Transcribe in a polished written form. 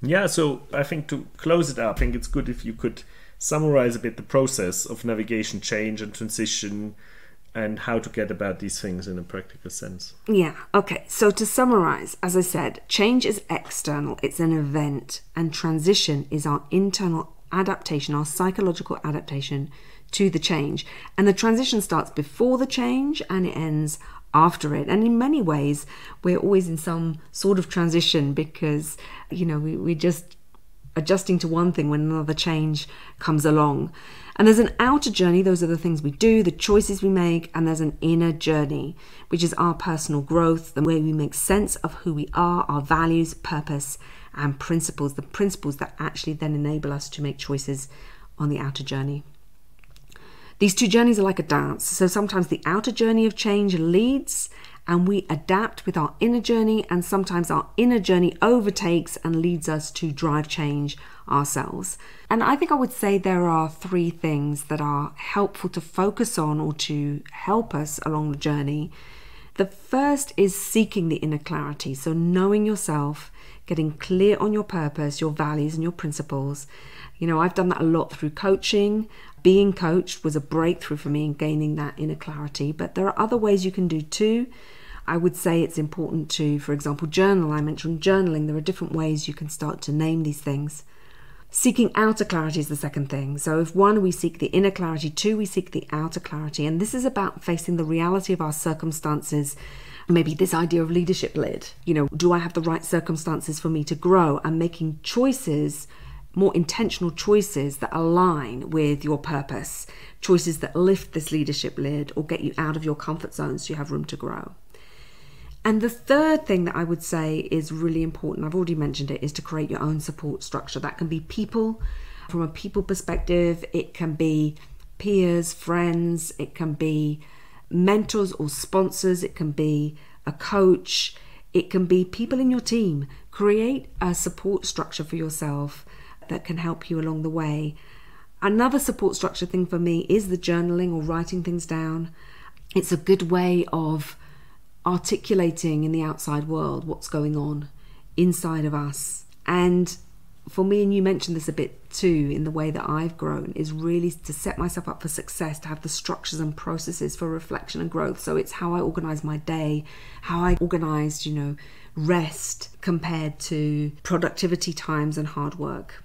Yeah, so I think to close it up, I think it's good if you could summarize a bit the process of navigation, change, and transition, and how to get about these things in a practical sense. Yeah, okay. So to summarize, as I said, change is external, it's an event, and transition is our internal adaptation, our psychological adaptation to the change. And the transition starts before the change and it ends after it. And in many ways, we're always in some sort of transition because, we're just adjusting to one thing when another change comes along. And there's an outer journey, those are the things we do, the choices we make, and there's an inner journey, which is our personal growth, the way we make sense of who we are, our values, purpose, and principles, the principles that actually then enable us to make choices on the outer journey. These two journeys are like a dance. So sometimes the outer journey of change leads and we adapt with our inner journey, and sometimes our inner journey overtakes and leads us to drive change ourselves. And I think I would say there are three things that are helpful to focus on or to help us along the journey. The first is seeking the inner clarity. So knowing yourself, getting clear on your purpose, your values and your principles. I've done that a lot through coaching. Being coached was a breakthrough for me in gaining that inner clarity. But there are other ways you can do too. I would say it's important to, for example, journal. I mentioned journaling. There are different ways you can start to name these things. Seeking outer clarity is the second thing. So if one, we seek the inner clarity, two, we seek the outer clarity. And this is about facing the reality of our circumstances. Maybe this idea of leadership led. Do I have the right circumstances for me to grow? And making choices, more intentional choices that align with your purpose. Choices that lift this leadership lid or get you out of your comfort zone so you have room to grow. And the third thing that I would say is really important, I've already mentioned it, is to create your own support structure. That can be people. From a people perspective, it can be peers, friends, it can be mentors or sponsors, it can be a coach, it can be people in your team. Create a support structure for yourself that can help you along the way. Another support structure thing for me is the journaling or writing things down. It's a good way of articulating in the outside world what's going on inside of us. And for me, and you mentioned this a bit too, in the way that I've grown, is really to set myself up for success, to have the structures and processes for reflection and growth. So it's how I organize my day, how I organize, rest compared to productivity times and hard work.